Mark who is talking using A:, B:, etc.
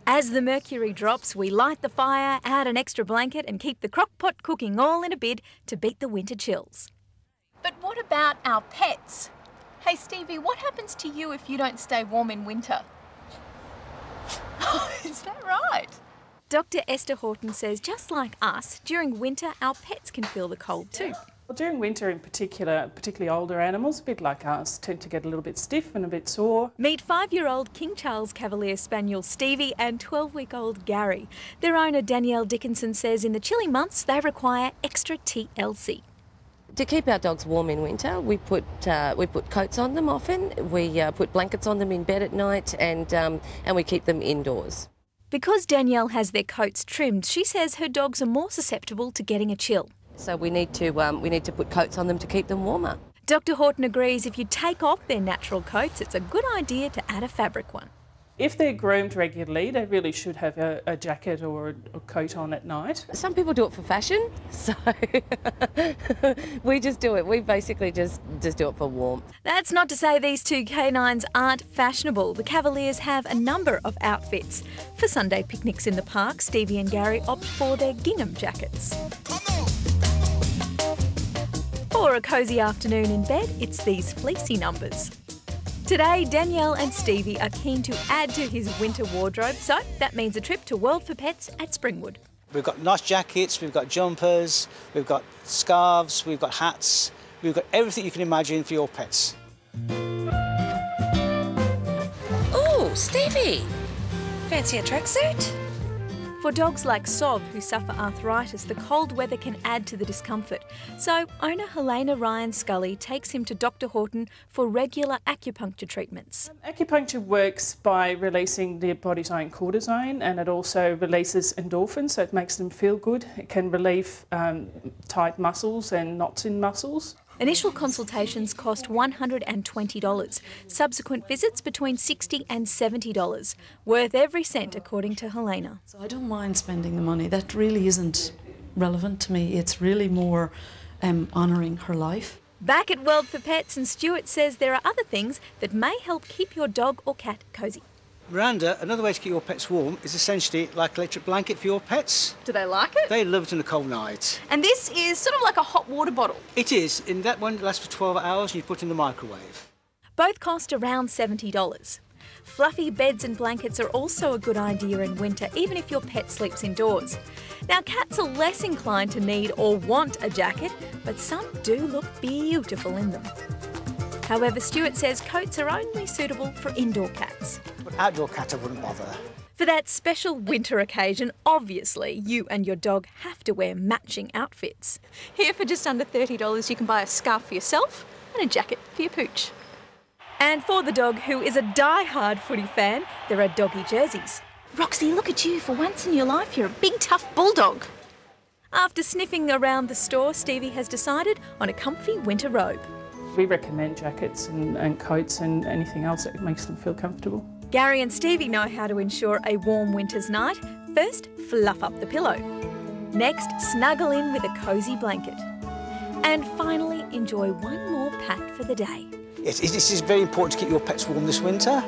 A: As the mercury drops, we light the fire, add an extra blanket and keep the crock pot cooking, all in a bid to beat the winter chills.
B: But what about our pets? Hey Stevie, what happens to you if you don't stay warm in winter? Is that right?
A: Dr. Esther Horton says just like us, during winter our pets can feel the cold too.
C: Well, during winter in particular, particularly older animals, a bit like us, tend to get a little bit stiff and a bit sore.
A: Meet 5-year-old King Charles Cavalier Spaniel Stevie and 12-week-old Gary. Their owner Danielle Dickinson says in the chilly months they require extra TLC.
D: To keep our dogs warm in winter, we put coats on them often. We put blankets on them in bed at night, and we keep them indoors.
A: Because Danielle has their coats trimmed, she says her dogs are more susceptible to getting a chill.
D: So we need to put coats on them to keep them warmer.
A: Dr. Horton agrees if you take off their natural coats, it's a good idea to add a fabric one.
C: If they're groomed regularly, they really should have a jacket or a coat on at night.
D: Some people do it for fashion, so we just do it. We basically just do it for warmth.
A: That's not to say these two canines aren't fashionable. The Cavaliers have a number of outfits. For Sunday picnics in the park, Stevie and Gary opt for their gingham jackets. For a cosy afternoon in bed, it's these fleecy numbers. Today, Danielle and Stevie are keen to add to his winter wardrobe, so that means a trip to World for Pets at Springwood.
E: We've got nice jackets, we've got jumpers, we've got scarves, we've got hats, we've got everything you can imagine for your pets.
F: Ooh, Stevie! Fancy a tracksuit?
A: For dogs like Sov, who suffer arthritis, the cold weather can add to the discomfort. So owner Helena Ryan Scully takes him to Dr. Horton for regular acupuncture treatments.
C: Acupuncture works by releasing the body's own cortisone, and it also releases endorphins, so it makes them feel good. It can relieve tight muscles and knots in muscles.
A: Initial consultations cost $120. Subsequent visits between $60 and $70. Worth every cent, according to Helena.
G: So I don't mind spending the money. That really isn't relevant to me. It's really more honouring her life.
A: Back at World for Pets, and Stuart says there are other things that may help keep your dog or cat cosy.
E: Miranda, another way to keep your pets warm is essentially like an electric blanket for your pets.
B: Do they like it?
E: They love it on a cold night.
B: And this is sort of like a hot water bottle.
E: It is. In that one, it lasts for 12 hours and you put it in the microwave.
A: Both cost around $70. Fluffy beds and blankets are also a good idea in winter, even if your pet sleeps indoors. Now, cats are less inclined to need or want a jacket, but some do look beautiful in them. However, Stuart says coats are only suitable for indoor cats.
E: But outdoor cat, I wouldn't bother.
A: For that special winter occasion, obviously, you and your dog have to wear matching outfits.
B: Here for just under $30, you can buy a scarf for yourself and a jacket for your pooch.
A: And for the dog who is a die-hard footy fan, there are doggy jerseys.
B: Roxy, look at you. For once in your life, you're a big, tough bulldog.
A: After sniffing around the store, Stevie has decided on a comfy winter robe.
C: We recommend jackets and coats and anything else that makes them feel comfortable.
A: Gary and Stevie know how to ensure a warm winter's night. First, fluff up the pillow. Next, snuggle in with a cosy blanket. And finally, enjoy one more pat for the day.
E: Yes, this is very important to keep your pets warm this winter.